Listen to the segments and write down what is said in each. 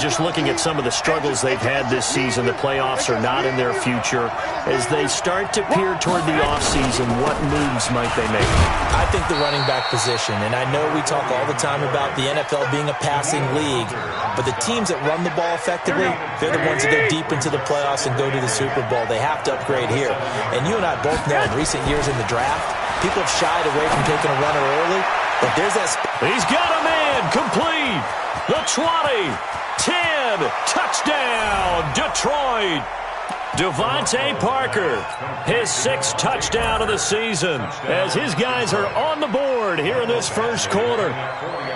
Just looking at some of the struggles they've had this season, the playoffs are not in their future. As they start to peer toward the offseason, what moves might they make? I think the running back position, and I know we talk all the time about the NFL being a passing league, but the teams that run the ball effectively, they're the ones that go deep into the playoffs and go to the Super Bowl. They have to upgrade here. And you and I both know in recent years in the draft, people have shied away from taking a runner early, but there's that... He's got a man, complete, the 20, 10, touchdown, Detroit. Devontae Parker, his 6th touchdown of the season, as his guys are on the board here in this first quarter.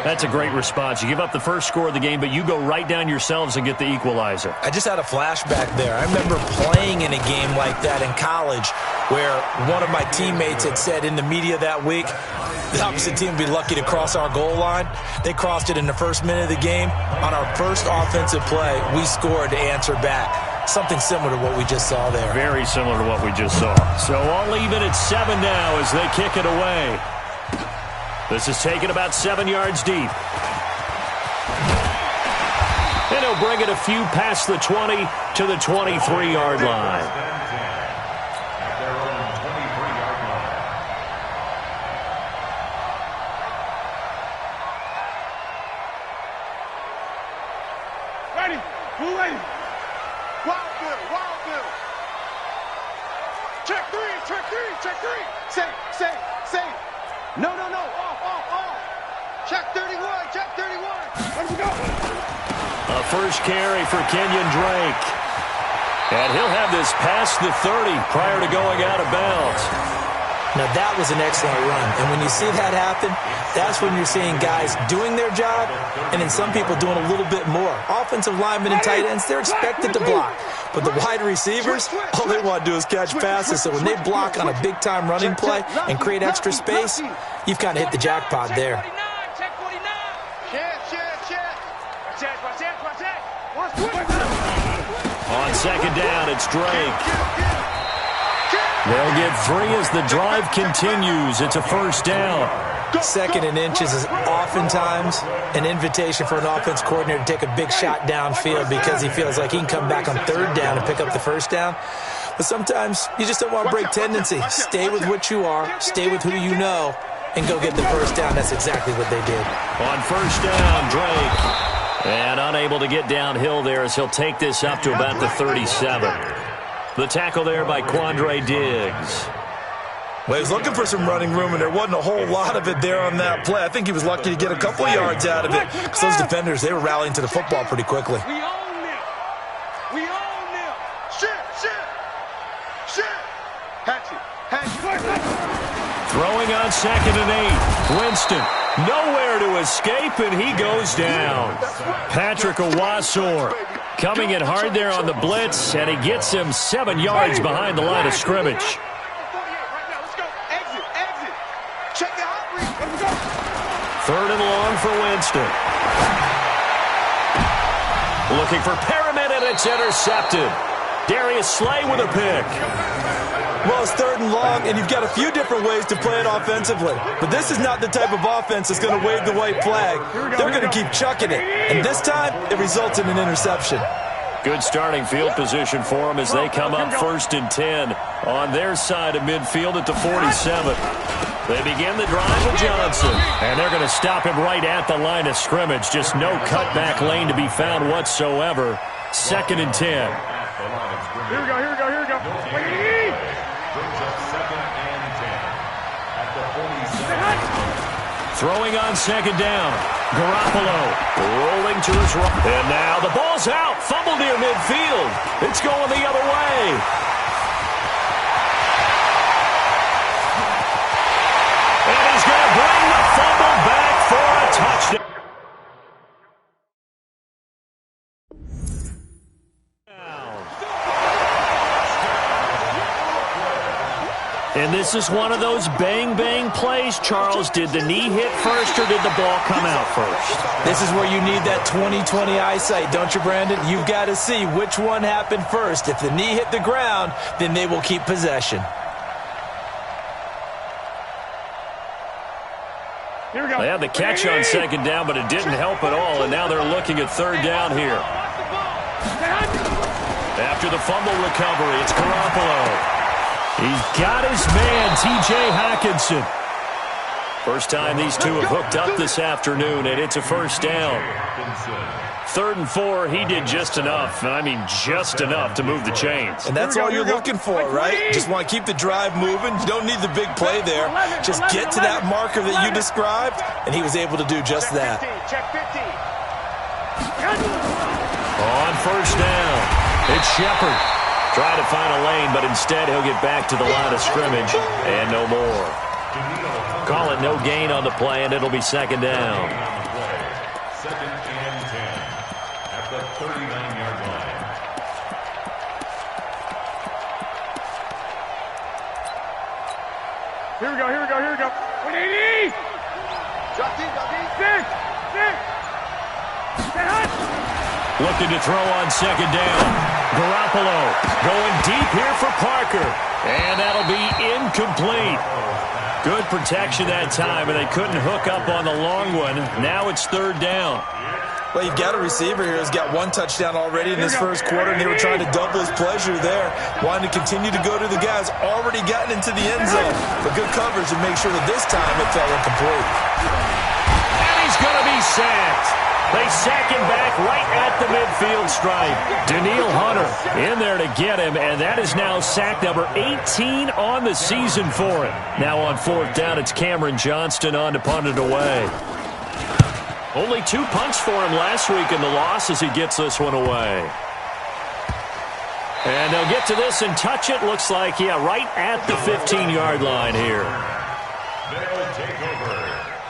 That's a great response. You give up the first score of the game, but you go right down yourselves and get the equalizer. I just had a flashback there. I remember playing in a game like that in college where one of my teammates had said in the media that week, the opposite team would be lucky to cross our goal line. They crossed it in the first minute of the game. On our first offensive play, we scored to answer back. Something similar to what we just saw there. Very similar to what we just saw. So all even at 7 now as they kick it away. This is taken about 7 yards deep. And he'll bring it a few past the 20 to the 23-yard line. Ready, move ready. Wild Bill, Wild Bill. Check three, check three, check three. Say. No, off. Check 31, check 31. Let him go. A first carry for Kenyon Drake. And he'll have this past the 30 prior to going out of bounds. Now, that was an excellent run. And when you see that happen, that's when you're seeing guys doing their job and then some people doing a little bit more. Offensive linemen and tight ends, they're expected to block. But the wide receivers, all they want to do is catch passes. So when they block on a big-time running play and create extra space, you've kind of hit the jackpot there. On second down, it's Drake. They'll get 3 as the drive continues. It's a first down. Second and inches is oftentimes an invitation for an offense coordinator to take a big shot downfield because he feels like he can come back on third down and pick up the first down. But sometimes you just don't want to break tendency. Stay with what you are, stay with who you know, and go get the first down. That's exactly what they did. On first down, Drake. And unable to get downhill there as he'll take this up to about the 37. The tackle there by Quandre Diggs. Well, he was looking for some running room, and there wasn't a whole lot of it there on that play. I think he was lucky to get a couple yards out of it because those defenders, they were rallying to the football pretty quickly. We own them. Shit. Hatchet. Throwing on second and 8. Winston, nowhere to escape, and he goes down. Patrick Owasor coming in hard there on the blitz, and he gets him 7 yards behind the line of scrimmage. Third and long for Winston. Looking for Perriman, and it's intercepted. Darius Slay with a pick. Well, it's third and long, and you've got a few different ways to play it offensively. But this is not the type of offense that's going to wave the white flag. They're going to keep chucking it. And this time, it results in an interception. Good starting field position for them as they come up 1st and 10 on their side of midfield at the 47. They begin the drive with Johnson, and they're going to stop him right at the line of scrimmage. Just no cutback lane to be found whatsoever. 2nd and 10. Here we go. Throwing on second down. Garoppolo rolling to his right. And now the ball's out. Fumble near midfield. It's going the other way. And he's going to bring the fumble back for a touchdown. And this is one of those bang-bang plays, Charles. Did the knee hit first or did the ball come out first? This is where you need that 20/20 eyesight, don't you, Brandon? You've got to see which one happened first. If the knee hit the ground, then they will keep possession. They had the catch on second down, but it didn't help at all, and now they're looking at third down here. After the fumble recovery, it's Garoppolo. He's got his man, T.J. Hockenson. First time these two have hooked up this afternoon, and it's a first down. 3rd and 4, he did just enough, and I mean just enough to move the chains. And that's all you're looking for, right? Just want to keep the drive moving. You don't need the big play there. Just get to that marker that you described, and he was able to do just that. On first down, it's Shepard. Trying to find a lane, but instead he'll get back to the line of scrimmage, and no more. Call it no gain on the play, and it'll be second down. Second and 10 at the 39-yard line. Here we go. 180! Drop deep. Six! Looking to throw on second down. Garoppolo going deep here for Parker, and that'll be incomplete. Good protection that time, and they couldn't hook up on the long one. Now it's third down. Well, you've got a receiver here who's got one touchdown already in this first quarter, and they were trying to double his pleasure there, wanting to continue to go to the guys already gotten into the end zone. But good coverage to make sure that this time it fell incomplete. And he's going to be sacked. They sack him back right at the midfield stripe. Daniil Hunter in there to get him, and that is now sack number 18 on the season for him. Now on fourth down, it's Cameron Johnston on to punt it away. Only 2 punts for him last week in the loss as he gets this one away. And they'll get to this and touch it. Looks like, yeah, right at the 15-yard line here. They'll take over.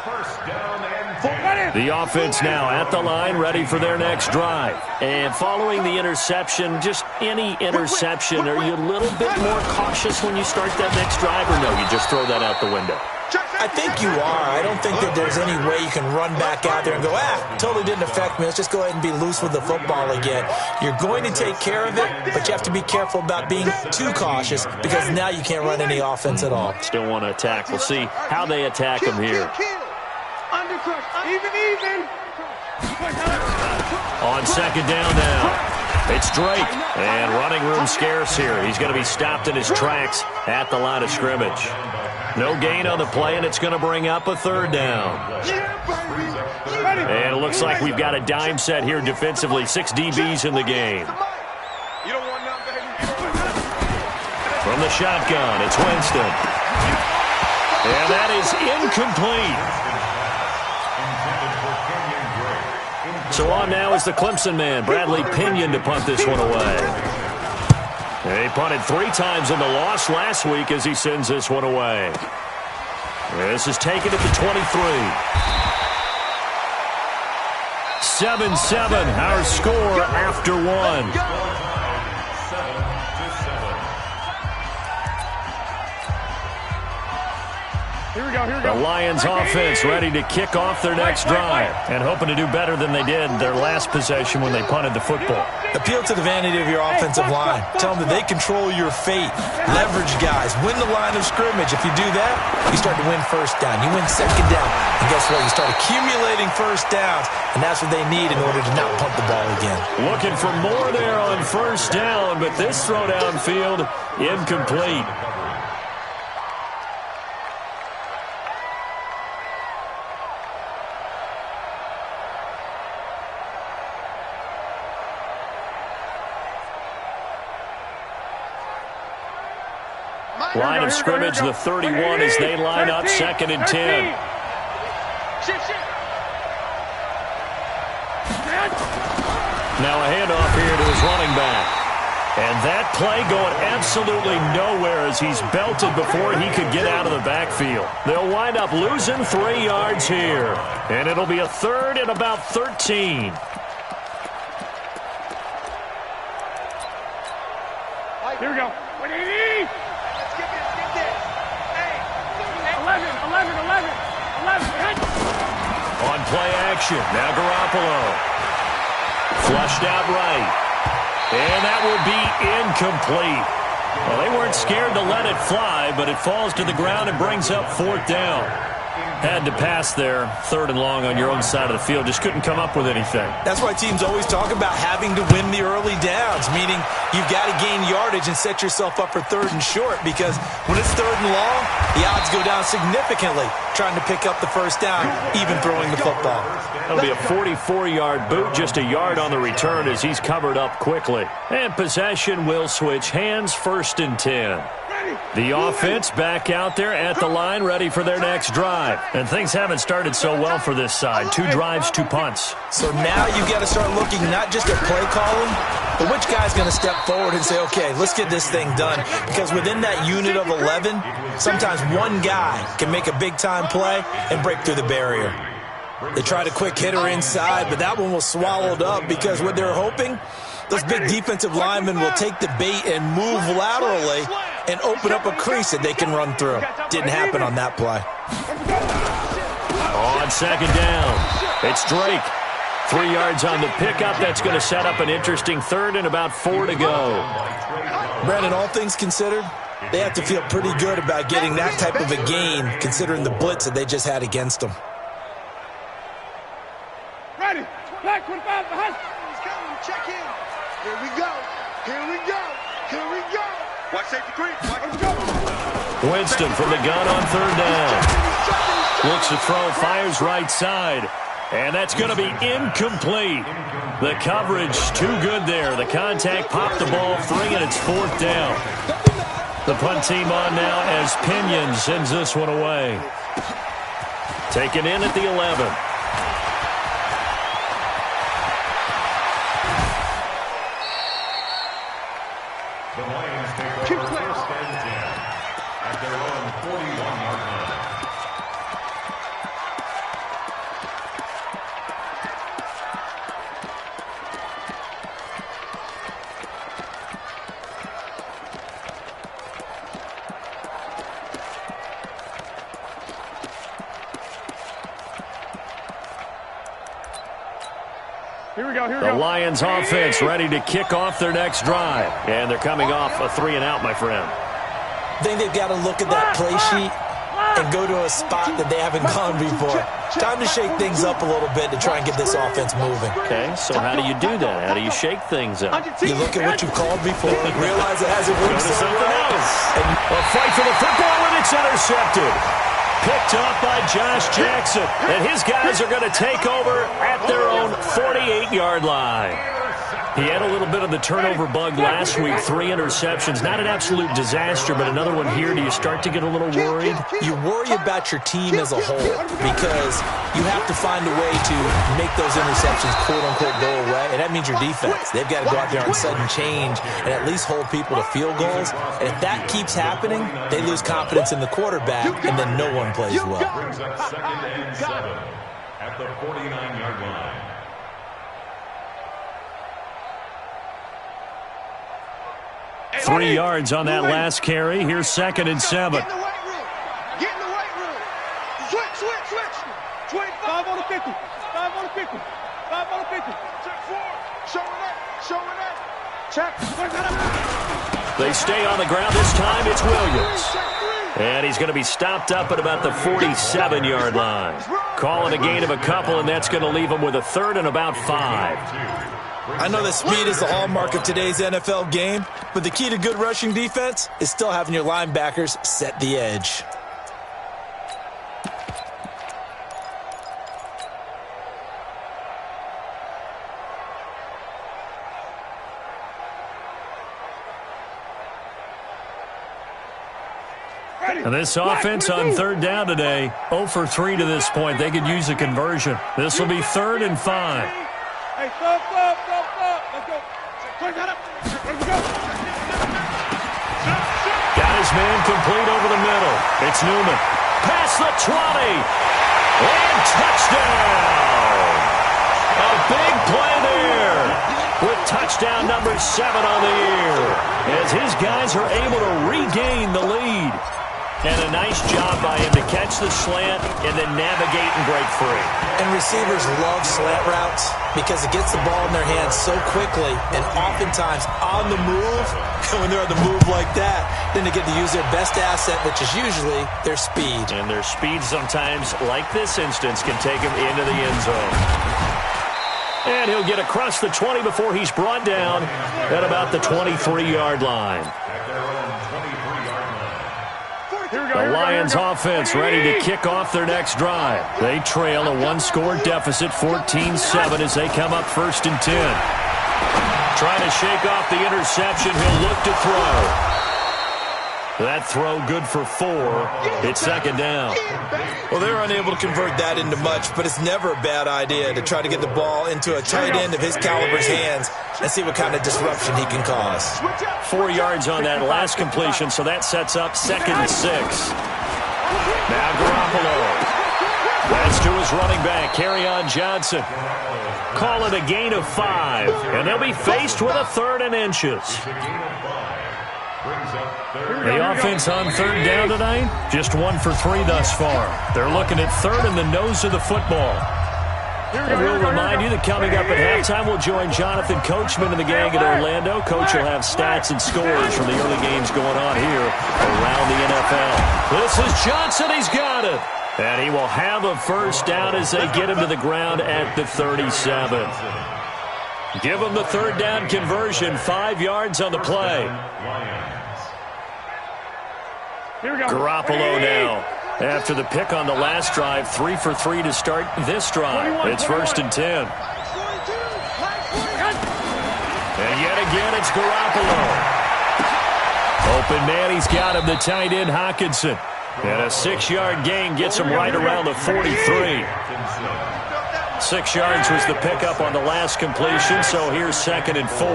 First down and 10. The offense now at the line, ready for their next drive. And following the interception, just any interception, are you a little bit more cautious when you start that next drive, or no, you just throw that out the window? I think you are. I don't think that there's any way you can run back out there and go, totally didn't affect me. Let's just go ahead and be loose with the football again. You're going to take care of it, but you have to be careful about being too cautious because now you can't run any offense at all. Still want to attack. We'll see how they attack him here. Even. On second down now, it's Drake, and running room scarce here. He's going to be stopped in his tracks at the line of scrimmage. No gain on the play, and it's going to bring up a third down. And it looks like we've got a dime set here defensively. 6 DBs in the game. From the shotgun, it's Winston. And that is incomplete. So on now is the Clemson man, Bradley Pinion, to punt this one away. He punted 3 times in the loss last week as he sends this one away. This is taken at the 23. 7-7, our score after 1. The Lions offense ready to kick off their next drive and hoping to do better than they did their last possession when they punted the football. Appeal to the vanity of your offensive line. Tell them that they control your fate. Leverage guys. Win the line of scrimmage. If you do that, you start to win first down. You win second down. And guess what? You start accumulating first downs, and that's what they need in order to not punt the ball again. Looking for more there on first down, but this throw downfield incomplete. Line of scrimmage, the 31 as they line up, 2nd and 10. Now a handoff here to his running back. And that play going absolutely nowhere as he's belted before he could get out of the backfield. They'll wind up losing 3 yards here. And it'll be a 3rd and about 13. Here we go. 180! On play action, now Garoppolo. Flushed out right. And that will be incomplete. Well, they weren't scared to let it fly, but it falls to the ground and brings up 4th down. Had to pass there, 3rd and long on your own side of the field. Just couldn't come up with anything. That's why teams always talk about having to win the early downs, meaning you've got to gain yardage and set yourself up for 3rd and short, because when it's 3rd and long, the odds go down significantly trying to pick up the first down, even throwing the football. That'll be a 44-yard boot, just a yard on the return as he's covered up quickly. And possession will switch hands, 1st and 10. The offense back out there at the line, ready for their next drive. And things haven't started so well for this side. 2 drives, 2 punts. So now you've got to start looking not just at play calling, but which guy's going to step forward and say, okay, let's get this thing done. Because within that unit of 11, sometimes one guy can make a big-time play and break through the barrier. They tried a quick hitter inside, but that one was swallowed up because what they're hoping, those big defensive linemen will take the bait and move laterally and open up a crease that they can run through. Didn't happen on that play. On 2nd down, it's Drake. 3 yards on the pickup. That's going to set up an interesting 3rd and about 4 to go. Brandon, all things considered, they have to feel pretty good about getting that type of a gain considering the blitz that they just had against them. Ready. Black 25 behind. He's coming. Check in. Here we go. Here we go. Here we go. Watch safety creep. Let's go. Winston from the gun on 3rd down. Looks to throw, fires right side. And that's going to be incomplete. The coverage too good there. The contact popped the ball free, and it's 4th down. The punt team on now as Pinion sends this one away. Taken in at the 11. The Lions take over 1st and 10 at their own 41-yard line. Here we go. Here we The go. Lions offense ready to kick off their next drive. And they're coming off a 3-and-out, my friend. I think they've got to look at that play sheet and go to a spot that they haven't gone before. Time to shake things up a little bit to try and get this offense moving. Okay, so how do you do that? How do you shake things up? You look at what you've called before, realize it hasn't Go worked to so something well. else. A fight for the football, and it's intercepted. Picked up by Josh Jackson. And his guys are going to take over at their own 48-yard line. He had a little bit of the turnover bug last week, 3 interceptions. Not an absolute disaster, but another one here. Do you start to get a little worried? You worry about your team as a whole because you have to find a way to make those interceptions, quote-unquote, go away, and that means your defense. They've got to go out there on sudden change and at least hold people to field goals. And if that keeps happening, they lose confidence in the quarterback, and then no one plays well. Brings up 2nd and 7 at the 49-yard line. Three yards on that last carry. Here's 2nd and 7. Get in the weight room. Get in the weight room. Switch, switch, switch. 25 on the 50. 5 on the 50. 5 on the 50. Check 4. Showing up. Showing up. Check. They stay on the ground. This time it's Williams. And he's going to be stopped up at about the 47-yard line. Calling a gain of a couple, and that's going to leave him with a 3rd and about 5. I know that speed is the hallmark of today's NFL game, but the key to good rushing defense is still having your linebackers set the edge. And this offense on 3rd down today, 0 for 3 to this point. They could use a conversion. This will be 3rd and 5. Hey, stop. Let's go. Let's go. Got his man complete over the middle. It's Newman. Past the 20. And touchdown. A big play there with touchdown number 7 on the year as his guys are able to regain the lead. And a nice job by him to catch the slant and then navigate and break free. And receivers love slant routes because it gets the ball in their hands so quickly and oftentimes on the move. And when they're on the move like that, then they get to use their best asset, which is usually their speed. And their speed sometimes, like this instance, can take them into the end zone. And he'll get across the 20 before he's brought down at about the 23-yard line. The Lions offense ready to kick off their next drive. They trail a one-score deficit, 14-7, as they come up 1st and 10. Trying to shake off the interception. He'll look to throw. That throw good for 4. It's 2nd down. Well, they're unable to convert that into much, but it's never a bad idea to try to get the ball into a tight end of his caliber's hands and see what kind of disruption he can cause. 4 yards on that last completion, so that sets up 2nd and 6. Now Garoppolo. That's to his running back, Kerryon Johnson. Call it a gain of 5, and they'll be faced with a 3rd and inches. The offense on 3rd down tonight, just 1 for 3 thus far. They're looking at 3rd in the nose of the football. And we'll remind you that coming up at halftime, we'll join Jonathan Coachman and the gang at Orlando. Coach will have stats and scores from the early games going on here around the NFL. This is Johnson. He's got it. And he will have a 1st down as they get him to the ground at the 37. Give him the 3rd down conversion, 5 yards on the play. Garoppolo now. After the pick on the last drive, 3 for 3 to start this drive. It's 1st and 10. And yet again, it's Garoppolo. Open man, he's got him, the tight end, Hockenson. And a 6-yard gain gets him right around the 43. 6 yards was the pickup on the last completion, so here's 2nd and 4.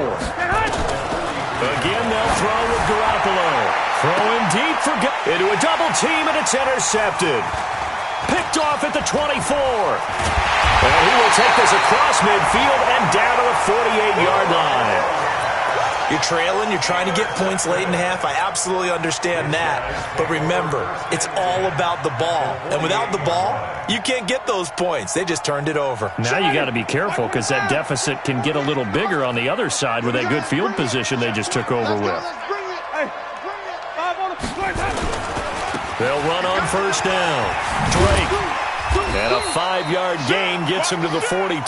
Again, they'll throw with Garoppolo. Throwing deep into a double team, and it's intercepted. Picked off at the 24. And he will take this across midfield and down to the 48-yard line. You're trailing, you're trying to get points late in half. I absolutely understand that. But remember, it's all about the ball. And without the ball, you can't get those points. They just turned it over. Now you got to be careful because that deficit can get a little bigger on the other side with that good field position they just took over with. They'll run on 1st down. Drake. And a 5-yard gain gets him to the 42.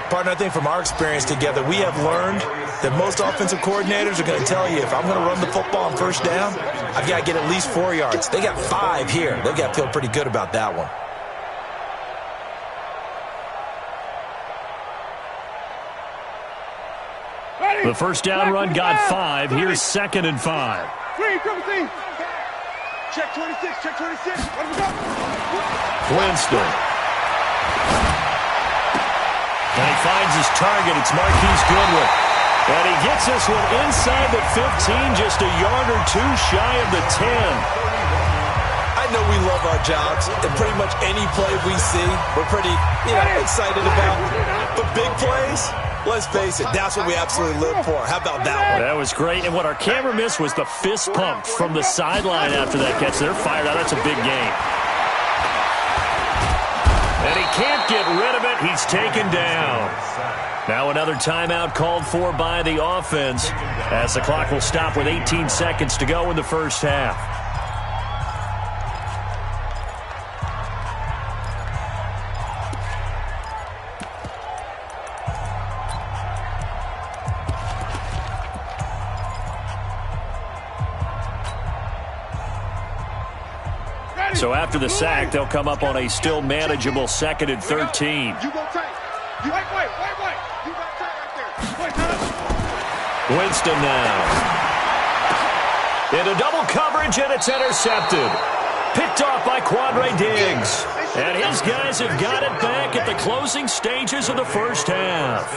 Partner, I think from our experience together, we have learned that most offensive coordinators are going to tell you, if I'm going to run the football on 1st down, I've got to get at least 4 yards. They got 5 here. They've got to feel pretty good about that one. The 1st down run got 5. Here's 2nd and 5. Check 26, check 26. Let me go. Winston. And he finds his target. It's Marquise Goodwin. And he gets this one inside the 15, just a yard or 2 shy of the 10. I know we love our jobs, and pretty much any play we see, we're pretty, excited about. But big plays, let's face it, that's what we absolutely live for. How about that one? That was great. And what our camera missed was the fist pump from the sideline after that catch. They're fired out. That's a big gain. And he can't get rid of it. He's taken down. Now another timeout called for by the offense as the clock will stop with 18 seconds to go in the 1st half. So after the sack, they'll come up on a still manageable 2nd and 13. You go tight. You wait. You got tight right there. Winston now. Into double coverage, and it's intercepted. Picked off by Quandre Diggs. And his guys have got it back at the closing stages of the 1st half.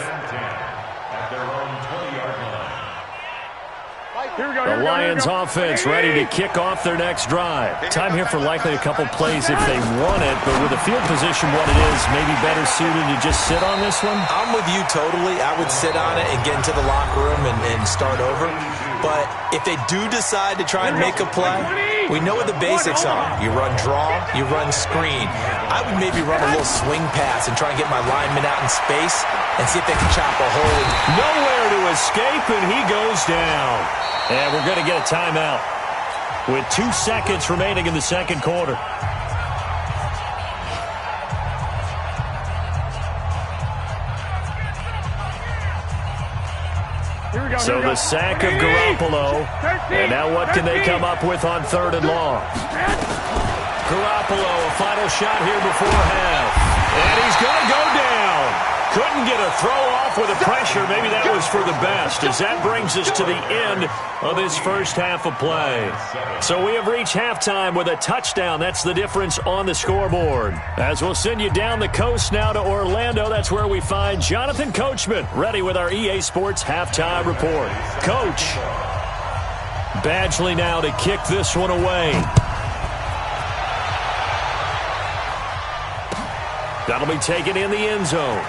At their own 20-yard line. The Lions offense ready to kick off their next drive. Time here for likely a couple plays if they want it, but with the field position what it is, maybe better suited to just sit on this one? I'm with you totally. I would sit on it and get into the locker room and start over. But if they do decide to try and make a play, we know what the basics are. You run draw, you run screen. I would maybe run a little swing pass and try and get my lineman out in space and see if they can chop a hole. Nowhere to escape, and he goes down. And we're going to get a timeout with 2 seconds remaining in the second quarter. So the sack of Garoppolo. And now what can they come up with on 3rd and long? Garoppolo, a final shot here before half. And he's going to go down. Couldn't get a throw off with the pressure. Maybe that was for the best, as that brings us to the end of this first half of play. So we have reached halftime with a touchdown. That's the difference on the scoreboard. As we'll send you down the coast now to Orlando, that's where we find Jonathan Coachman, ready with our EA Sports halftime report. Coach, Badgley now to kick this one away. That'll be taken in the end zone.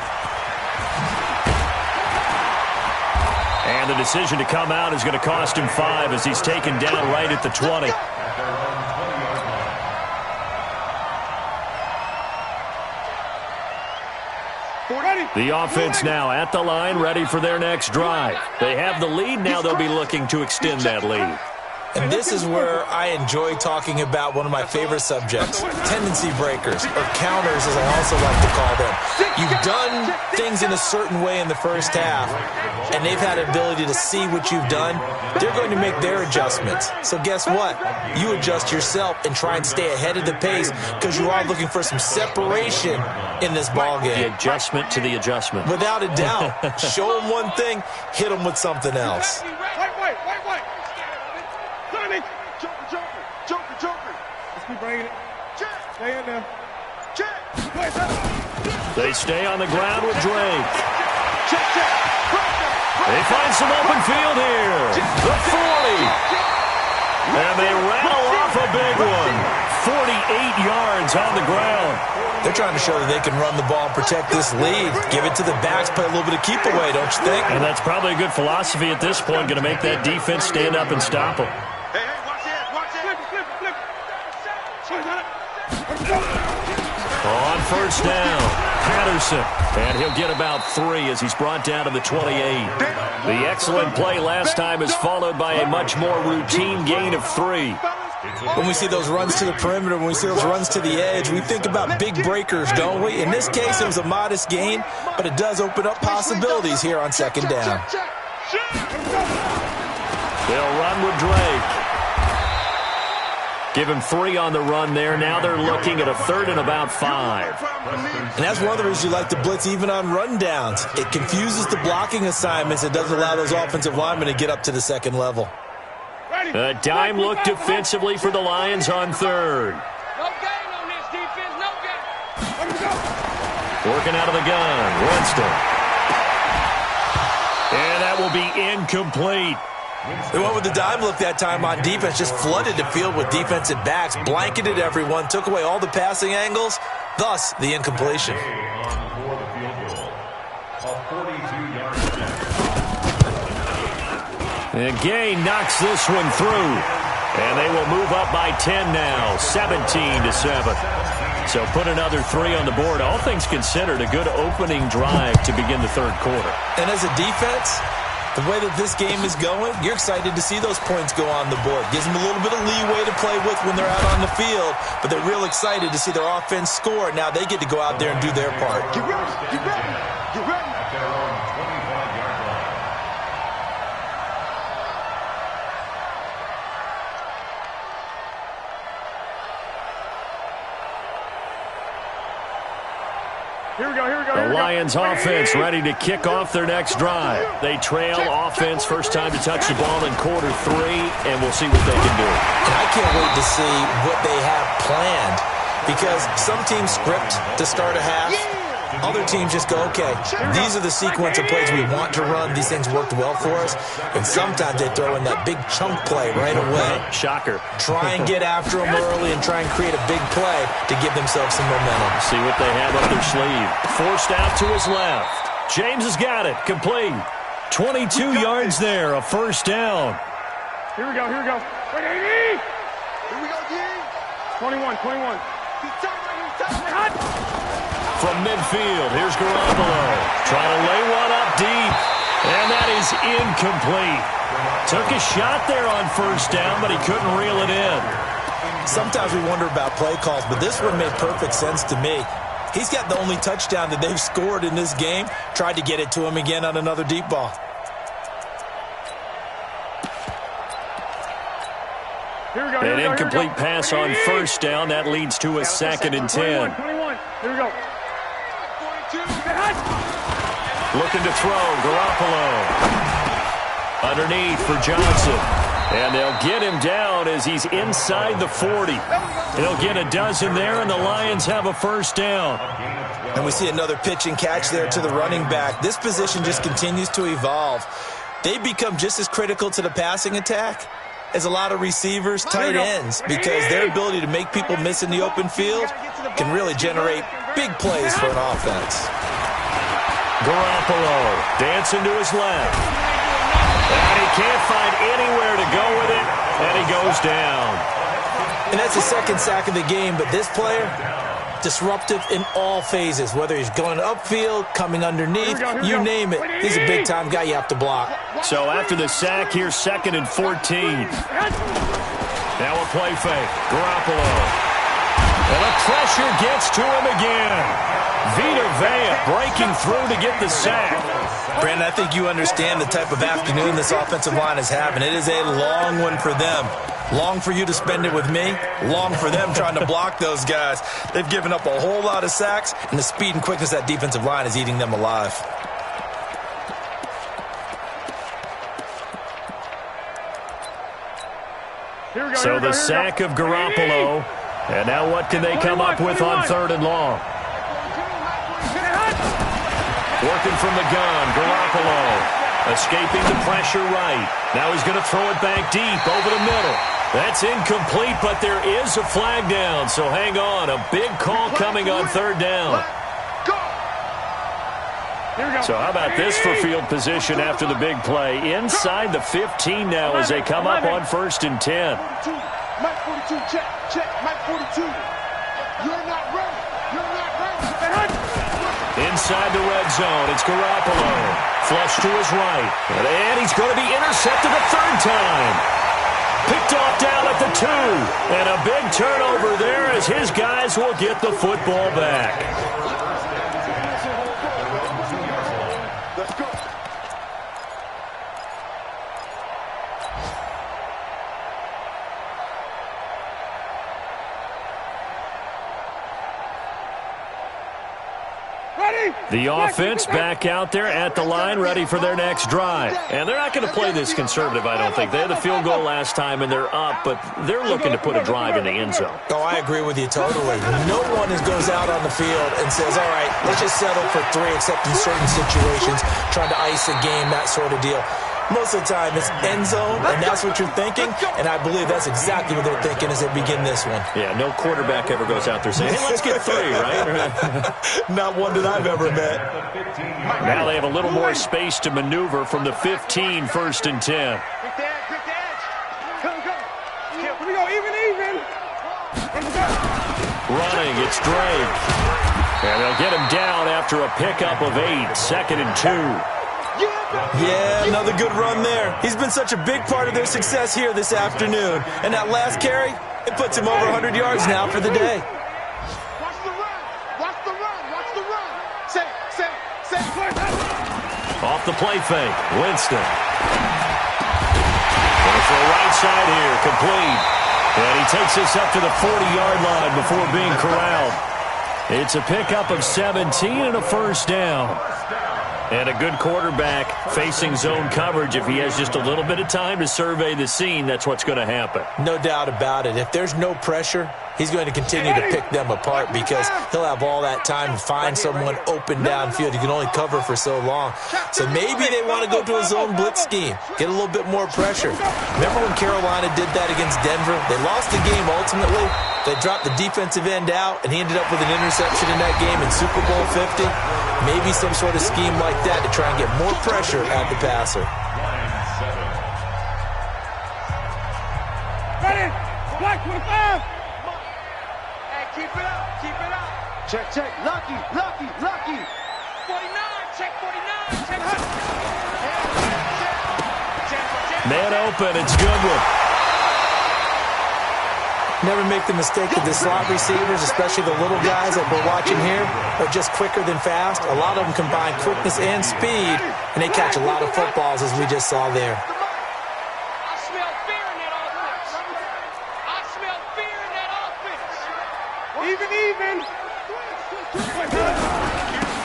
And the decision to come out is going to cost him 5 as he's taken down right at the 20. The offense now at the line, ready for their next drive. They have the lead. Now they'll be looking to extend that lead. And this is where I enjoy talking about one of my favorite subjects, tendency breakers, or counters as I also like to call them. You've done things in a certain way in the first half, and they've had an ability to see what you've done. They're going to make their adjustments. So guess what? You adjust yourself and try and stay ahead of the pace because you are looking for some separation in this ballgame. The adjustment to the adjustment. Without a doubt. Show them one thing, hit them with something else. They stay on the ground with Drake. They find some open field here. The 40. And they rattle off a big one. 48 yards on the ground. They're trying to show that they can run the ball and protect this lead. Give it to the backs, play a little bit of keep away, don't you think? And that's probably a good philosophy at this point. Going to make that defense stand up and stop them. On first down, Patterson. And he'll get about 3 as he's brought down to the 28. The excellent play last time is followed by a much more routine gain of 3. When we see those runs to the perimeter, when we see those runs to the edge, we think about big breakers, don't we? In this case, it was a modest gain, but it does open up possibilities here on second down. They'll run with Drake. Give him 3 on the run there. Now they're looking at a 3rd and about 5. And that's one of the reasons you like to blitz even on rundowns. It confuses the blocking assignments. It doesn't allow those offensive linemen to get up to the second level. A dime look defensively for the Lions on 3rd. No gain on this defense, no gain. Working out of the gun, Winston. And that will be incomplete. They went with the dime look that time on defense, just flooded the field with defensive backs, blanketed everyone, took away all the passing angles, thus the incompletion. And Gay knocks this one through. And they will move up by 10 now, 17-7. So put another 3 on the board. All things considered, a good opening drive to begin the third quarter. And as a defense, the way that this game is going, you're excited to see those points go on the board. Gives them a little bit of leeway to play with when they're out on the field, but they're real excited to see their offense score. Now they get to go out there and do their part. Get ready, get ready, get ready. The Lions offense ready to kick off their next drive. They trail offense, first time to touch the ball in quarter 3, and we'll see what they can do. And I can't wait to see what they have planned, because some teams script to start a half, Other teams just go, okay, these are the sequence of plays we want to run. These things worked well for us. And sometimes they throw in that big chunk play right away. Shocker. Try and get after them early and try and create a big play to give themselves some momentum. See what they have up their sleeve. Forced out to his left. James has got it. Complete. 22 yards there. A first down. Here we go. Wait, Amy! Here we go, D. 21. He's tight. From midfield, here's Garoppolo. Trying to lay one up deep. And that is incomplete. Took a shot there on first down, but he couldn't reel it in. Sometimes we wonder about play calls, but this one made perfect sense to me. He's got the only touchdown that they've scored in this game. Tried to get it to him again on another deep ball. An incomplete pass on first down. That leads to a 2nd and 10. 21. Here we go. Looking to throw. Garoppolo. Underneath for Johnson. And they'll get him down as he's inside the 40. He'll get a dozen there, and the Lions have a first down. And we see another pitch and catch there to the running back. This position just continues to evolve. They become just as critical to the passing attack as a lot of receivers, tight ends, because their ability to make people miss in the open field can really generate big plays for an offense. Garoppolo dancing to his left. And he can't find anywhere to go with it, and he goes down. And that's the 2nd sack of the game, but this player, disruptive in all phases, whether he's going upfield, coming underneath, you name it. He's a big-time guy you have to block. So after the sack, here's 2nd and 14. Now a play fake. Garoppolo. And the pressure gets to him again. Vita Vea breaking through to get the sack. Brandon, I think you understand the type of afternoon this offensive line is having. It is a long one for them. Long for you to spend it with me. Long for them trying to block those guys. They've given up a whole lot of sacks, and the speed and quickness of that defensive line is eating them alive. So the sack of Garoppolo. And now what can they come up with on 3rd and long? Working from the gun, Garoppolo. Escaping the pressure right. Now he's going to throw it back deep over the middle. That's incomplete, but there is a flag down, so hang on. A big call coming on 3rd down. So how about this for field position after the big play? Inside the 15 now as they come up on 1st and 10. Mike 42, check. Mike 42. You're not ready. Inside the red zone, it's Garoppolo. Flush to his right. And he's going to be intercepted a 3rd time. Picked off down at the 2. And a big turnover there as his guys will get the football back. Let's go. The offense back out there at the line, ready for their next drive. And they're not going to play this conservative, I don't think. They had the field goal last time, and they're up, but they're looking to put a drive in the end zone. Oh, I agree with you totally. No one goes out on the field and says, all right, let's just settle for 3, except in certain situations, trying to ice a game, that sort of deal. Most of the time, it's end zone, and that's what you're thinking, and I believe that's exactly what they're thinking as they begin this one. Yeah, no quarterback ever goes out there saying, hey, let's get 3, right? Not one that I've ever met. Now they have a little more space to maneuver from the 15, 1st and 10. Quick the edge. Come. Here we go, even. Running, it's Drake. And they'll get him down after a pickup of 8, 2nd and 2. Yeah, another good run there. He's been such a big part of their success here this afternoon. And that last carry, it puts him over 100 yards now for the day. Watch the run. Say. Off the play fake, Winston. Going for a right side here, complete. And he takes us up to the 40-yard line before being corralled. It's a pickup of 17 and a first down. And a good quarterback facing zone coverage, if he has just a little bit of time to survey the scene, that's what's going to happen. No doubt about it. If there's no pressure, he's going to continue to pick them apart because he'll have all that time to find someone open downfield. You can only cover for so long. So maybe they want to go to a zone blitz scheme, get a little bit more pressure. Remember when Carolina did that against Denver? They lost the game ultimately. They dropped the defensive end out, and he ended up with an interception in that game in Super Bowl 50. Maybe some sort of scheme like that to try and get more pressure at the passer. Ready? Black 25. Hey, keep it up. Keep it up. Check, check. Lucky, lucky, lucky. 49. Check 49. Check. Man open. It's Goodwin. Never make the mistake that the slot receivers, especially the little guys that we're watching here, are just quicker than fast. A lot of them combine quickness and speed, and they catch a lot of footballs, as we just saw there. I smell fear in that offense. I smell fear in that offense. Even.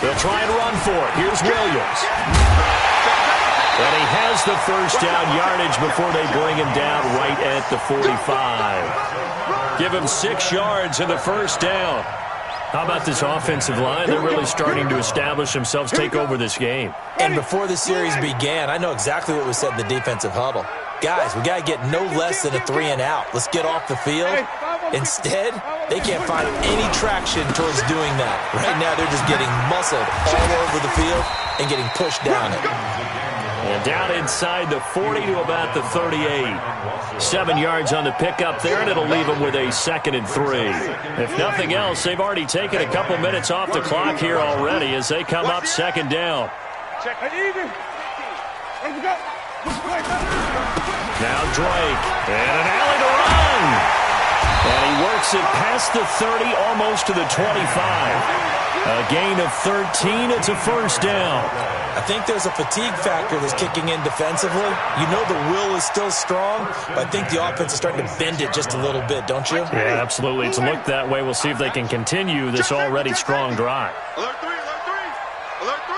They'll try and run for it. Here's Williams. And he has the first down yardage before they bring him down right at the 45. Give him 6 yards in the first down. How about this offensive line? They're really starting to establish themselves, take over this game. And before the series began, I know exactly what was said in the defensive huddle. Guys, we got to get no less than a 3 and out. Let's get off the field. Instead, they can't find any traction towards doing that. Right now, they're just getting muscled all over the field and getting pushed down it. And down inside the 40 to about the 38. 7 yards on the pickup there, and it'll leave them with a 2nd and 3. If nothing else, they've already taken a couple minutes off the clock here already as they come up 2nd down. Check it even. Let's go. Now Drake, and an alley to run. And he works it past the 30, almost to the 25. A gain of 13, it's a first down. I think there's a fatigue factor that's kicking in defensively. You know the will is still strong, but I think the offense is starting to bend it just a little bit, don't you? Yeah, absolutely. It's looked that way. We'll see if they can continue this already strong drive. Alert 3, alert 3. Alert 3.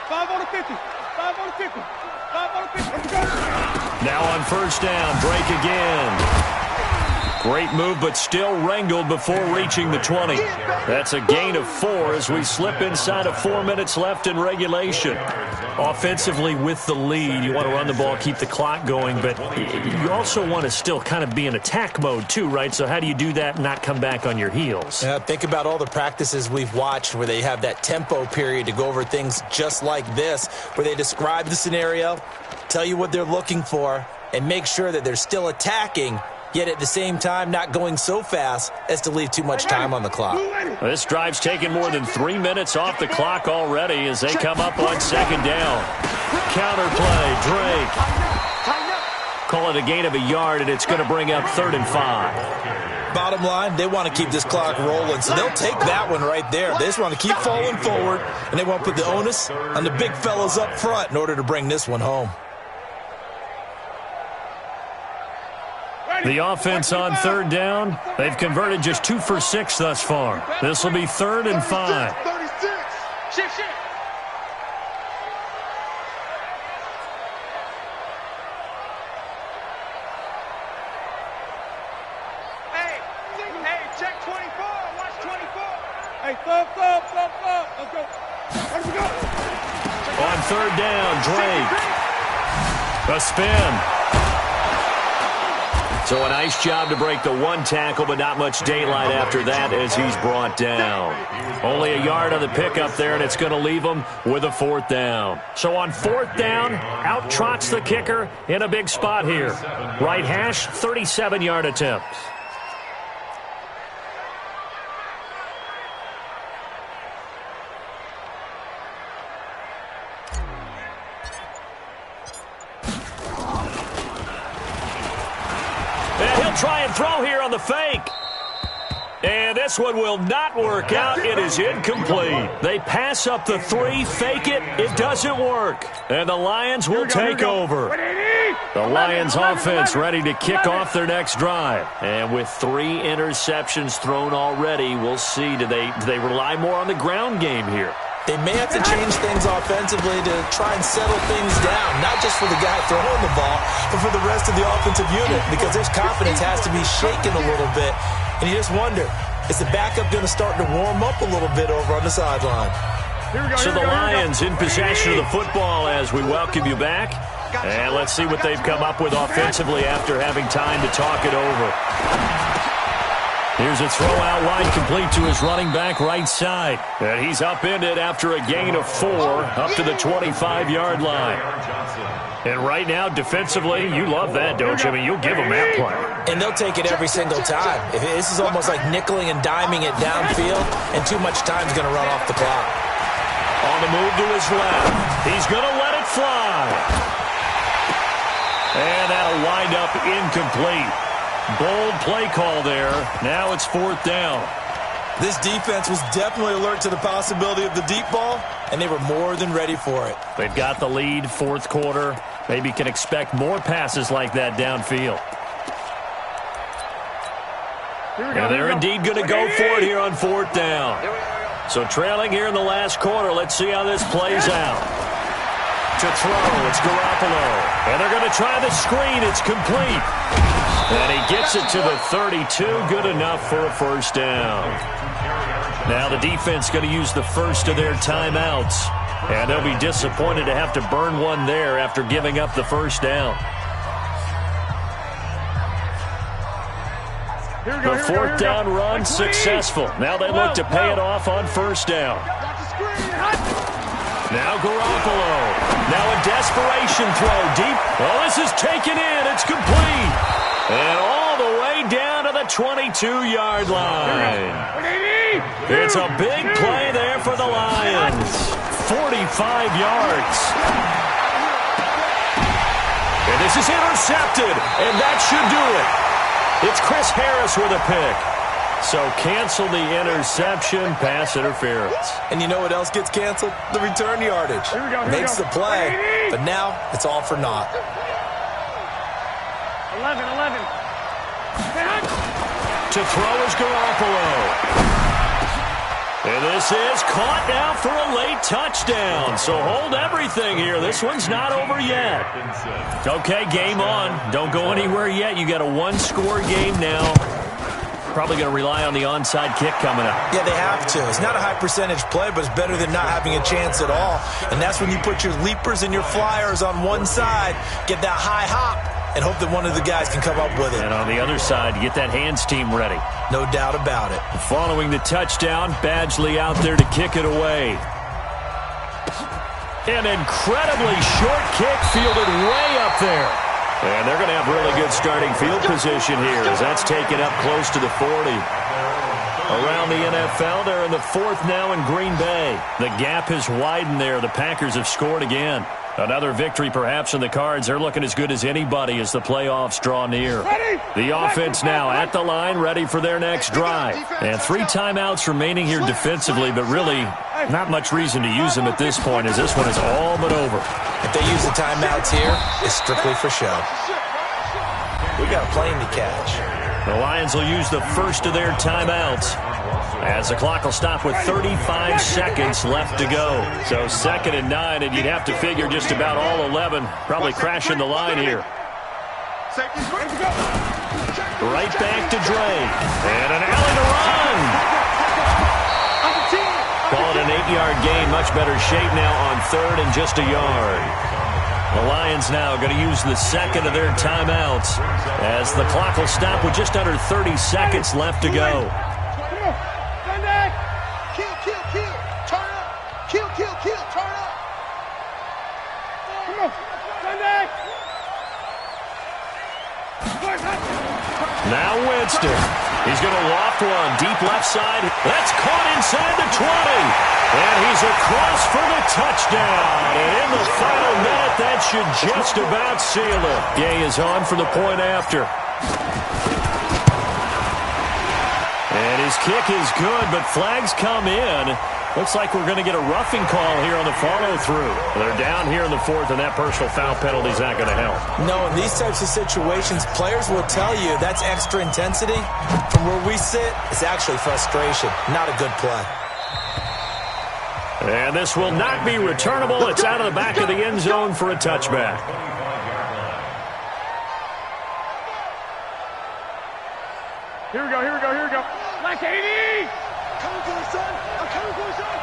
5 on the 50. 5 on the 50. 5 on the 50. Let's go. Now on first down, Drake again. Great move, but still wrangled before reaching the 20. That's a gain of 4 as we slip inside of 4 minutes left in regulation. Offensively with the lead, you want to run the ball, keep the clock going, but you also want to still kind of be in attack mode too, right? So how do you do that and not come back on your heels? Think about all the practices we've watched where they have that tempo period to go over things just like this, where they describe the scenario, tell you what they're looking for, and make sure that they're still attacking, yet at the same time not going so fast as to leave too much time on the clock. This drive's taken more than 3 minutes off the clock already as they come up on 2nd down. Counterplay, Drake. Call it a gain of a yard, and it's going to bring up 3rd and 5. Bottom line, they want to keep this clock rolling, so they'll take that one right there. They just want to keep falling forward, and they want to put the onus on the big fellas up front in order to bring this one home. The offense on 3rd down, they've converted just 2 for 6 thus far. This will be 3rd and 5. 36. Shift. Hey, check 24. Watch 24. Hey, thump. Let's go. Let's go. On 3rd down, Drake. A spin. So a nice job to break the 1 tackle, but not much daylight after that as he's brought down. Only a yard on the pickup there, and it's going to leave him with a 4th down. So on 4th down, out trots the kicker in a big spot here. Right hash, 37-yard attempt. Try and throw here on the fake. And this one will not work out. It is incomplete. They pass up the 3, fake it. It doesn't work. And the Lions will take over. The Lions offense ready to kick off their next drive. And with 3 interceptions thrown already, we'll see. Do they rely more on the ground game here? They may have to change things offensively to try and settle things down, not just for the guy throwing the ball, but for the rest of the offensive unit, because their confidence has to be shaken a little bit. And you just wonder, is the backup going to start to warm up a little bit over on the sideline? So the Lions in possession of the football as we welcome you back. And let's see what they've come up with offensively after having time to talk it over. Here's a throw out wide, complete to his running back right side. And he's upended after a gain of 4 up to the 25-yard line. And right now, defensively, you love that, don't you? I mean, you'll give them that play. And they'll take it every single time. This is almost like nickeling and diming it downfield, and too much time's going to run off the clock. On the move to his left. He's going to let it fly. And that'll wind up incomplete. Bold play call there. Now it's 4th down. This defense was definitely alert to the possibility of the deep ball, and they were more than ready for it. They've got the lead, 4th quarter. Maybe can expect more passes like that downfield. And they're indeed going to go for it here on 4th down. So trailing here in the last quarter. Let's see how this plays out. To throw, it's Garoppolo. And they're going to try the screen. It's complete. And he gets it to the 32. Good enough for a first down. Now the defense going to use the first of their timeouts. And they'll be disappointed to have to burn one there after giving up the first down. The 4th down run successful. Now they look to pay it off on first down. Now Garoppolo. Now a desperation throw deep. Oh, this is taken in. It's complete. And all the way down to the 22-yard line. It's a big play there for the Lions. 45 yards. And this is intercepted. And that should do it. It's Chris Harris with a pick. So cancel the interception, pass interference. And you know what else gets canceled? The return yardage. Makes the play, but now it's all for naught. 11. To throw is Garoppolo. And this is caught now for a late touchdown. So hold everything here. This one's not over yet. Okay, game on. Don't go anywhere yet. You got a one-score game now. Probably going to rely on the onside kick coming up. Yeah, they have to. It's not a high-percentage play, but it's better than not having a chance at all. And that's when you put your leapers and your flyers on one side, get that high hop, and hope that one of the guys can come up with it. And on the other side, get that hands team ready. No doubt about it. Following the touchdown, Badgley out there to kick it away. An incredibly short kick fielded way up there. And they're going to have really good starting field position here as that's taken up close to the 40. Around the NFL, they're in the 4th now in Green Bay. The gap has widened there. The Packers have scored again. Another victory perhaps in the cards. They're looking as good as anybody as the playoffs draw near. The offense now at the line, ready for their next drive. And 3 timeouts remaining here defensively, but really not much reason to use them at this point as this one is all but over. If they use the timeouts here, it's strictly for show. We got a plane to catch. The Lions will use the first of their timeouts as the clock will stop with 35 seconds left to go. So 2nd and 9, and you'd have to figure just about all 11 probably crashing the line here. Right back to Dre. And an alley to run. Call it an 8-yard gain. Much better shape now on 3rd and just a yard. The Lions now going to use the 2nd of their timeouts as the clock will stop with just under 30 seconds left to go. Now Winston. He's going to loft one. Deep left side. That's caught inside the 20. And he's across for the touchdown. And in the final minute, that should just about seal it. Gay is on for the point after. And his kick is good, but flags come in. Looks like we're going to get a roughing call here on the follow-through. They're down here in the 4th, and that personal foul penalty is not going to help. No, in these types of situations, players will tell you that's extra intensity. From where we sit, it's actually frustration, not a good play. And this will not be returnable. It's out of the back of the end zone for a touchback. Here we go, here we go, here we go. Black 80! Coming for the son! I'm coming for the son!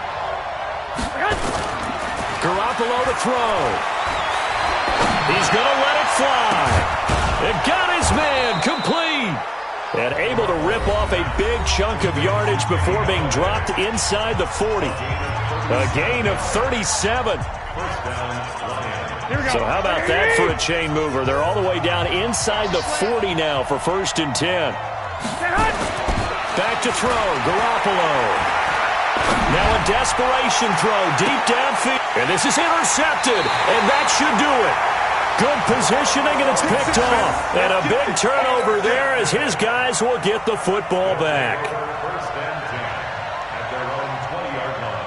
Garoppolo to throw. He's going to let it fly. It got his man complete. And able to rip off a big chunk of yardage before being dropped inside the 40. A gain of 37. So how about that for a chain mover? They're all the way down inside the 40 now for 1st and 10. Back to throw, Garoppolo. Now a desperation throw deep downfield. And this is intercepted, and that should do it. Good positioning, and it's picked off. And a big turnover there as his guys will get the football back. First and 10 at their own 20-yard line.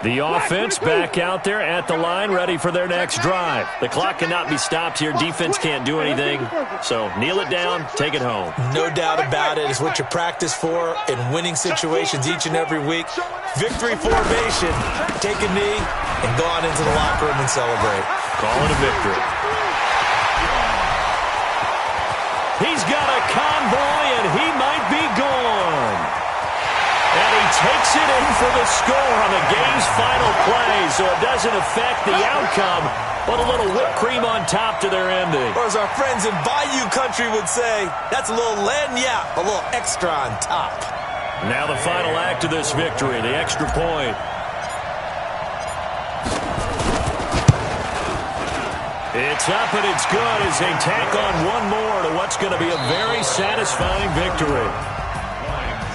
The offense back out there at the line, ready for their next drive. The clock cannot be stopped here. Defense can't do anything. So kneel it down, take it home. No doubt about it. It's what you practice for in winning situations each and every week. Victory formation. Take a knee and go on into the locker room and celebrate. Call it a victory. He's got a convoy, and he might be gone. And he takes it in for the score on the game's final play, so it doesn't affect the outcome, but a little whipped cream on top to their ending. Or as our friends in Bayou Country would say, that's a little lagniappe, a little extra on top. Now the final act of this victory, the extra point. It's up and it's good as they tack on one more to what's going to be a very satisfying victory.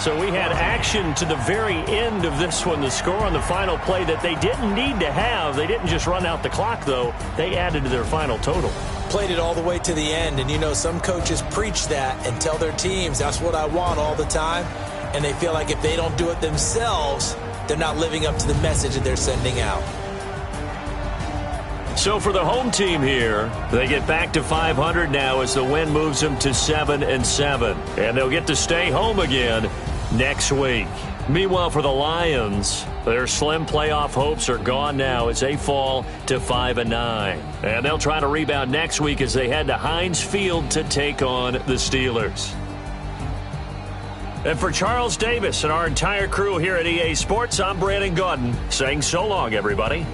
So we had action to the very end of this one. The score on the final play that they didn't need to have. They didn't just run out the clock, though. They added to their final total. Played it all the way to the end, and you know some coaches preach that and tell their teams that's what I want all the time, and they feel like if they don't do it themselves, they're not living up to the message that they're sending out. So for the home team here, they get back to 500 now as the win moves them to 7-7. And they'll get to stay home again next week. Meanwhile, for the Lions, their slim playoff hopes are gone now as they fall to 5-9. And they'll try to rebound next week as they head to Heinz Field to take on the Steelers. And for Charles Davis and our entire crew here at EA Sports, I'm Brandon Gaudin saying so long, everybody.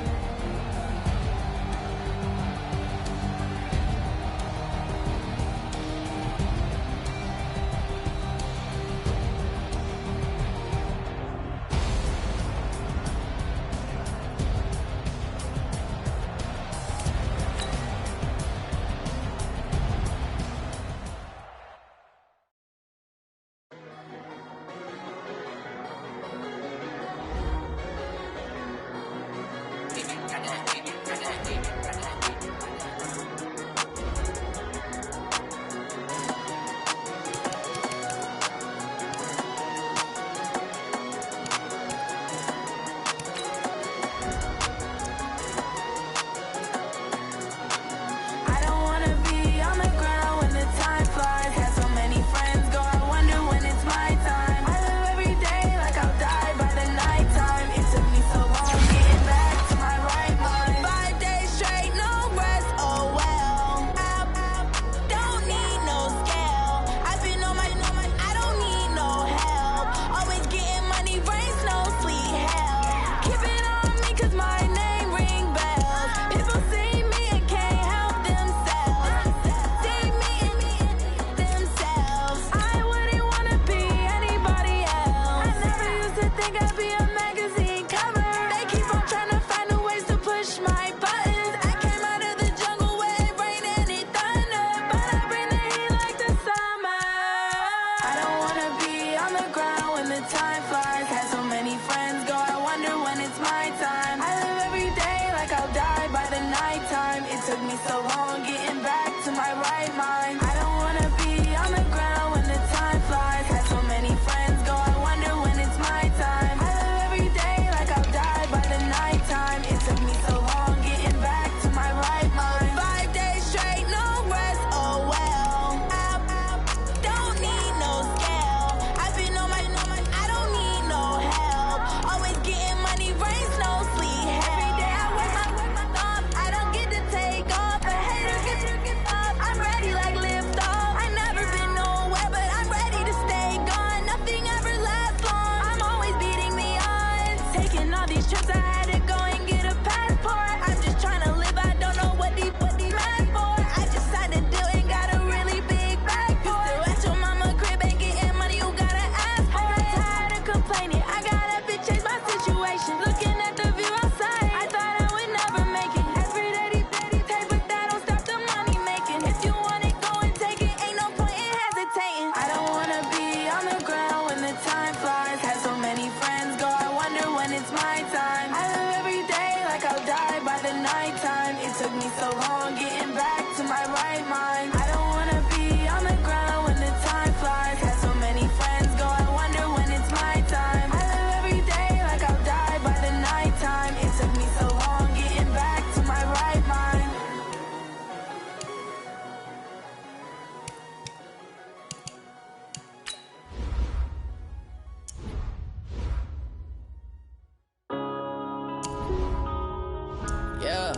Yeah.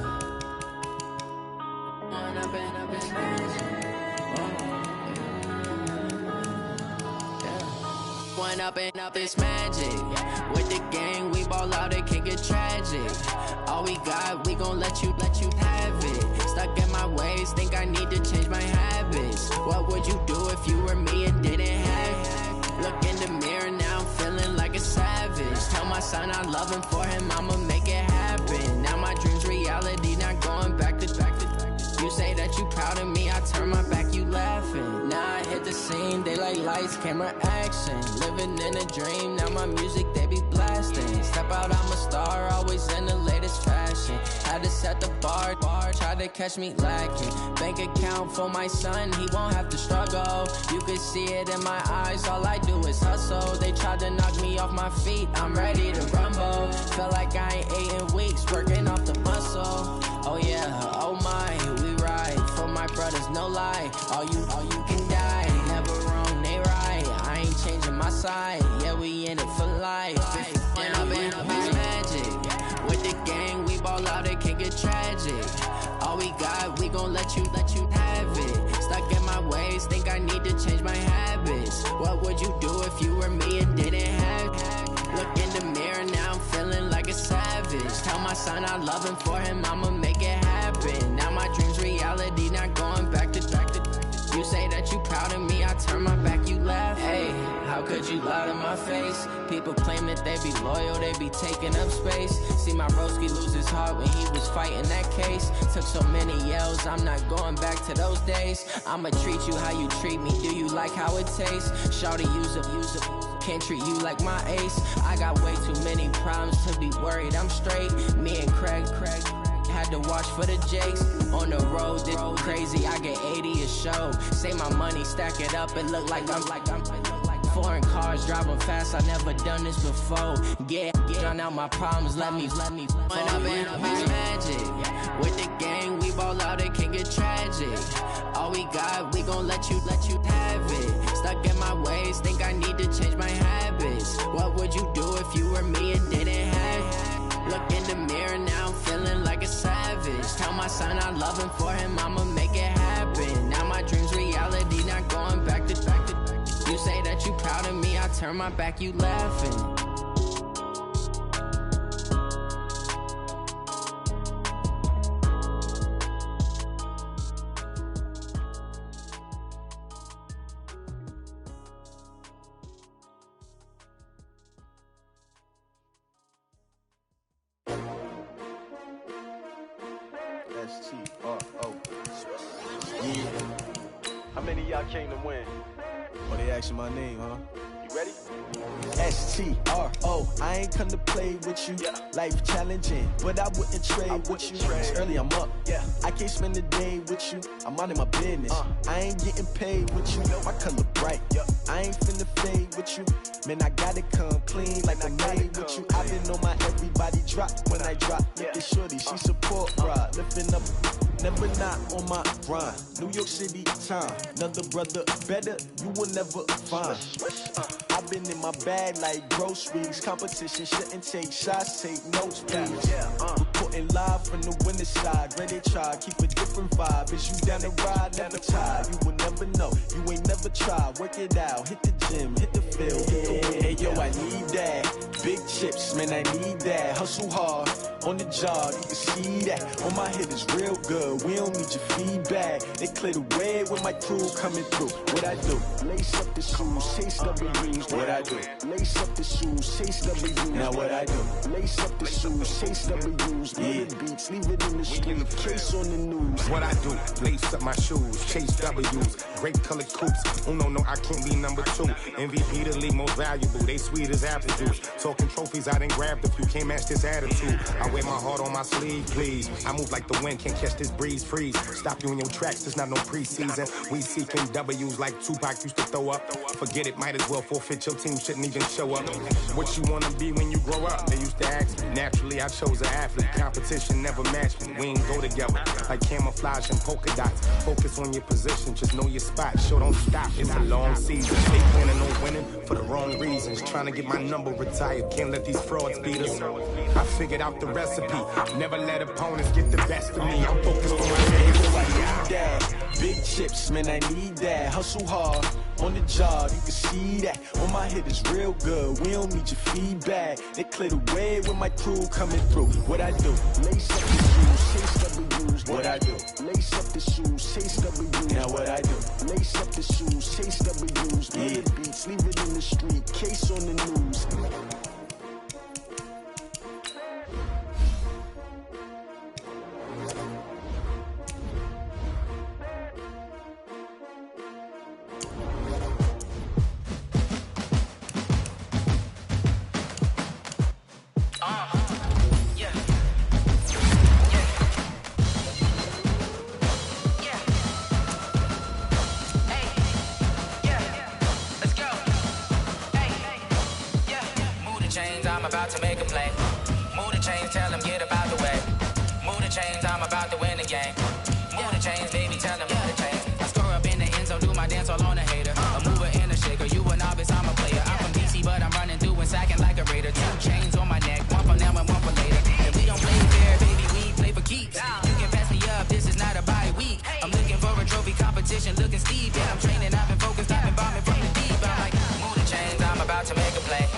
One up and up, it's magic. With the gang, we ball out, it can get tragic. All we got, we gon' let you have it. Stuck in my ways, think I need to change my habits. What would you do if you were me and didn't have it? Look in the mirror, now I'm feeling like a savage. Tell my son I love him, for him I'ma make it happen. Now my dream's reality, not going back to. You say that you proud of me, I turn my back, you laughing. Now I hit the scene, they like lights, camera, action. Living in a dream, now my music, they be blasting. Step out, I'm a star, always in the latest fashion. Had to set the bar, try to catch me lacking. Bank account for my son, he won't have to struggle. You can see it in my eyes, all I do is hustle. They tried to knock me off my feet, I'm ready to rumble. Feel like I ain't ate in weeks, working off the muscle. Oh yeah, oh my, we ride for my brothers, no lie. All you can die, never wrong, they right. I ain't changing my side, yeah, we in it for life. And up it's magic. With the gang, we ball out, it can get tragic. All we got, we gon' let you have it. Stuck in my ways, think I need to change my habits. What would you do if you were me and didn't have it? Look in the mirror, now I'm feeling like a savage. Tell my son I love him, for him I'ma make it happen. Now my dream's reality, not going back to. You say that you proud of me, I turn my back, you laugh. Hey, how could you lie to my face? People claim that they be loyal, they be taking up space. See my broski lose his heart when he was fighting that case. Took so many yells, I'm not going back to those days. I'ma treat you how you treat me, do you like how it tastes? Shawty, use up, can't treat you like my ace. I got way too many problems to be worried, I'm straight. Me and Craig had to watch for the Jakes. On the road, this crazy, I get 80 a show. Say my money, stack it up, it look like I'm foreign cars, driving fast, I never done this before. Get drown out my problems, let me One up and it's magic. With the gang, we ball out, it can get tragic. All we got, we gon' let you have it. Stuck in my ways, think I need to change my habits. What would you do if you were me and didn't have it? Look in the mirror, now I'm feeling like a savage. Tell my son I love him, for him I'ma make it happen. Now my dream's reality, not going back to. You say that you proud of me, I turn my back, you laughing. S-T-R-O. Yeah. How many of y'all came to win? Oh, they asking my name, huh? You ready? S-T-R-O. I ain't come to play with you. Life challenging, but I wouldn't trade with you. It's early, I'm up. I can't spend the day with you. I'm out of my business. I ain't getting paid with you. My color bright. I ain't finna fade with you. Man, I gotta come clean like I'm made with you. I've been on my everybody drop when I drop. Look at shorty, she support ride. Lifting up, never not on my grind. New York City time. Another brother better, you will never find. I've been in my bag like groceries. Competition shouldn't take shots, take notes, please. Reporting live from the winter side. Ready to try, keep a different vibe. Is you down the ride, never tired. You will never know, you ain't never tried. Work it out, hit the gym, hit the field, hit the wind. Hey yo, I need that. Big chips, man, I need that. Hustle hard, on the job, you can see that. On my head is real good, we don't need your feedback. They clear the way with my crew coming through. What I do? Lace up the shoes, chase W's. What I do? Lace up the shoes, chase W's. Now what I do? Lace up the shoes, chase W's. Little beats, leave it in the street, case on the news. What I do? Lace up my shoes, chase W's. Great colored coops. Oh no, I can't be number 2. MVP the league most valuable. They sweet as apple juice. Talking trophies, I done grabbed a few. Can't match this attitude. I wear my heart on my sleeve, please. I move like the wind, can't catch this breeze, freeze. Stop you in your tracks, there's not no preseason. We seeking W's like Tupac used to throw up. Forget it, might as well forfeit that your team shouldn't even show up. What you wanna be when you grow up? They used to ask me. Naturally, I chose an athlete. Competition never matched me. We ain't go together like camouflage and polka dots. Focus on your position, just know your spot. Show don't stop. It's a long season. They planning on winning for the wrong reasons. Trying to get my number retired. Can't let these frauds beat us. I figured out the recipe. Never let opponents get the best of me. I'm focused on my niggas. Big chips, man, I need that. Hustle hard on the job, you can see that. On my hit is real good, we don't need your feedback. They clear the way when my crew coming through. What I do? Lace up the shoes, chase W's. What I do? Lace up the shoes, chase W's. Now what I do? Lace up the shoes, chase W's. Yeah. The beats, leave it in the street, case on the news. I'm about to make a play. Move the chains, tell them get up out the way. Move the chains, I'm about to win the game. Move the chains, baby, tell them move the chains. I score up in the end zone, do my dance all on a hater. A mover and a shaker, you a novice, I'm a player. I'm from DC, but I'm running through and sacking like a raider. 2 chains on my neck, one for now and one for later. And we don't play fair, baby, we play for keeps. You can pass me up, this is not a bye week. I'm looking for a trophy competition, looking steep. Yeah, I'm training, I've been focused, I've been bombing from the deep. I'm like, move the chains, I'm about to make a play.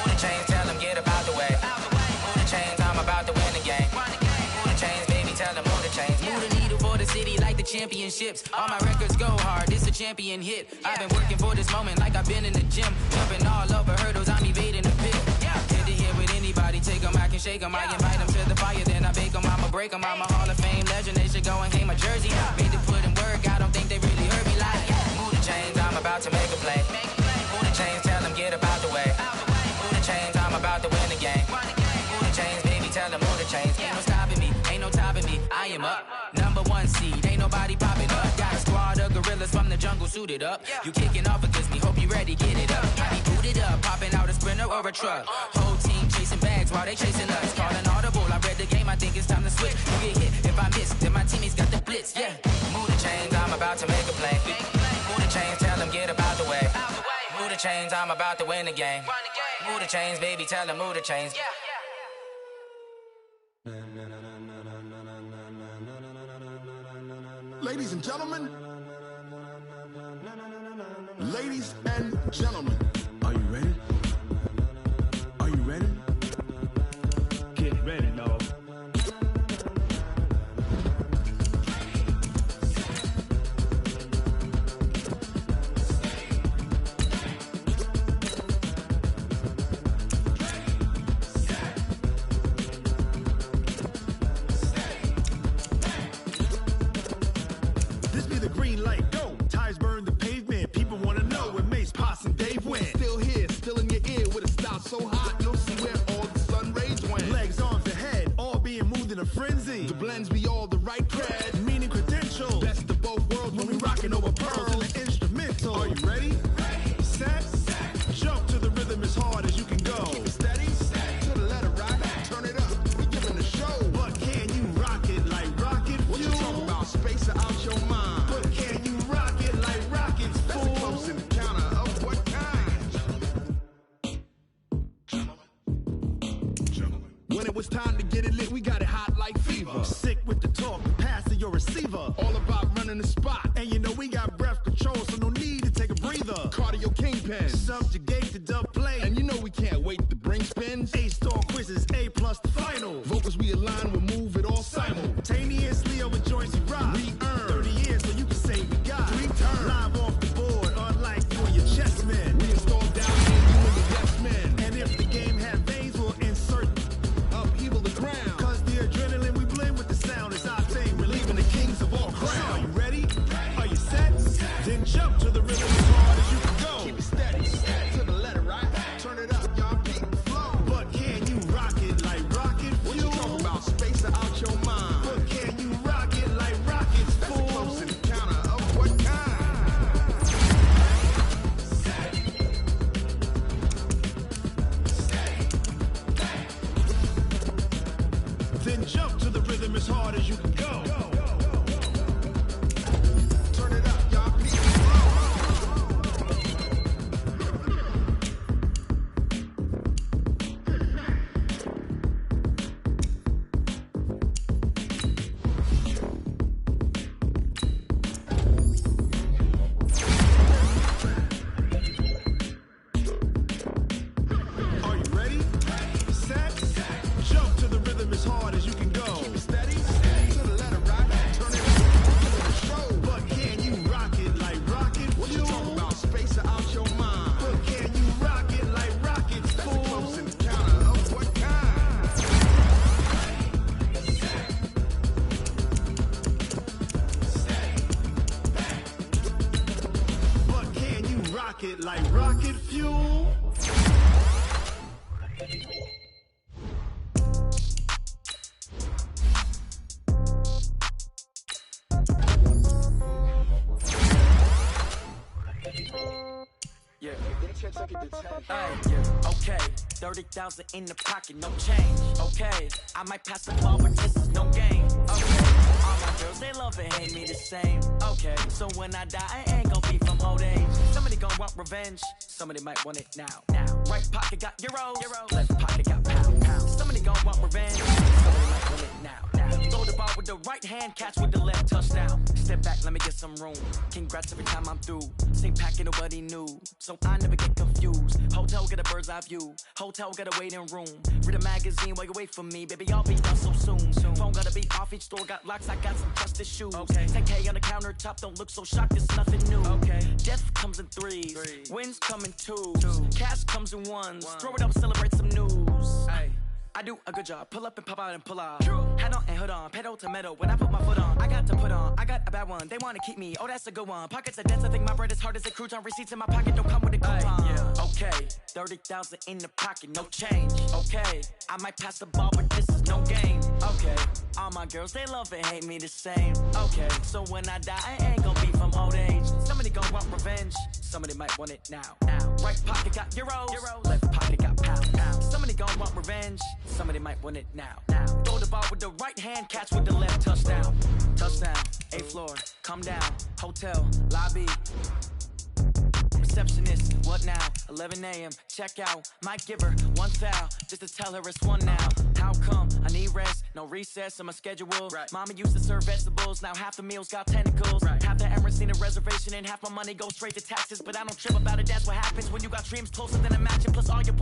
Move the chains, tell them get up out the way. Move the chains, I'm about to win the game. Move the chains, baby, tell them move the chains. Move the needle for the city like the championships. All my records go hard, this a champion hit. I've been working for this moment like I've been in the gym. Jumping all over hurdles, I'm evading the pit. Head to head with anybody, take them, I can shake them. I invite them to the fire, then I bake them, I'ma break them. I'm a Hall of Fame legend, they should go and hang my jersey. Made to put in work, I don't think they really heard me like. Move the chains, I'm about to make a play. Move the chains, tell them get up out the way. Move the chains, I'm about to win the game. Move the chains, baby, tell them move the chains. Ain't no stopping me, ain't no topping me. I am up, #1 seed, ain't nobody popping up. Got a squad of gorillas from the jungle suited up. You kicking off against me, hope you ready, get it up. I be booted up, popping out a sprinter or a truck. Whole team chasing bags while they chasing us. Calling audible, I read the game, I think it's time to switch. You get hit, if I miss, then my teammates got the blitz, yeah. Move the chains, I'm about to make a play. Move the chains, tell them get up out the way. Move the chains, I'm about to win the game. Move the chains, baby, tell them move the chains. Ladies and gentlemen, ladies and gentlemen, are you ready? Are you ready? Get ready, dog. This be the green light, go. Tires burn the pavement. People want to know where Mace, Poss, and Dave went. Still here, still in your ear with a style so hot, you'll see where all the sun rays went. Legs, arms, and head, all being moved in a frenzy. The blends be all the right cred, meaning credentials. Best of both worlds when we rocking over pearls in the instrumental. Are you ready? Set, jump to the rhythm as hard as you can go. Keep it steady, to the letter right, turn it up, we giving the show. But can you rock it like rocket fuel? What you talking about, space or out your mind? But can you rock it like rockets, fool? That's a close encounter of what kind? When it was time to get it lit, we got it hot like fever. Sick with the talk, pass to your receiver. All about running the spot. And you know we got breath control, so no need to take a breather. Cardio kingpin, subjugate the dub play. And you know we can't wait to bring spins. A-star quizzes, A+ the final. Vocals we align, we'll move it all simultaneously over joints we rock. We earn 30 years, so you can say we got 3 turns. Live off the board, unlike you and your chess men. We install down here, you and your yes men. And if the game had veins, we'll insert upheaval the ground. Cause the adrenaline we blend with the sound is our thing. Relieving the kings of all crowns. So are you ready? Are you set? Then jump to the rhythm as hard as you can go. Keep it steady, to Go. Turn it up, y'all. Are you ready? Set. Jump to the rhythm as hard as you can go. Keep it steady. To the letter, right? Turn it up. Show. But can you rock it like rocket? What you talking about? Space out your mind. But can you rock it like rockets? That's a close encounter of what kind? But can you rock it like rocket fuel? Yeah. Okay, 30,000 in the pocket, no change. Okay, I might pass the ball, but this is no game. Okay, all my girls, they love and hate me the same. Okay, so when I die, I ain't gon' be from old age. Somebody gon' want revenge, somebody might want it now. Right pocket got euros, left pocket got pounds. Somebody gon' want revenge, somebody might want it now. Throw the ball with the right hand, catch with the left, touchdown. Step back, let me get some room. Congrats every time I'm through. Same packet, nobody knew, so I never get confused. Hotel get a bird's eye view. Hotel get a waiting room. Read a magazine while you wait for me, baby. I'll be done so soon. Phone gotta be off, each store got locks. I got some trusted shoes. 10K on the countertop, don't look so shocked. It's nothing new. Death comes in threes, wins come in twos. Cash comes in ones. Throw it up, celebrate some news. I do a good job. Pull up and pop out and pull out. Head on and hood on. Pedal to metal. When I put my foot on, I got to put on. I got a bad one. They want to keep me. Oh, that's a good one. Pockets are dense. I think my bread is hard as a crouton. Receipts in my pocket don't come with a coupon. Okay, 30,000 in the pocket, no change. Okay, I might pass the ball, but this is no game. Okay, all my girls, they love and hate me the same. Okay, so when I die, I ain't gon' be from old age. Somebody gon' want revenge. Somebody might want it now. Right pocket got euros. Left pocket got pounds. Somebody gon' want revenge. Somebody might want it now. Throw the ball with the right hand, catch with the left, touchdown. Touchdown, 8th floor, come down. Hotel, lobby. Receptionist, what now? 11 a.m., check out. Might give her one foul, just to tell her it's one now. How come? I need rest, no recess in my schedule. Mama used to serve vegetables, now half the meals got tentacles. Half the Emirates need a reservation and half my money goes straight to taxes. But I don't trip about it, that's what happens when you got dreams closer than a match. And plus all your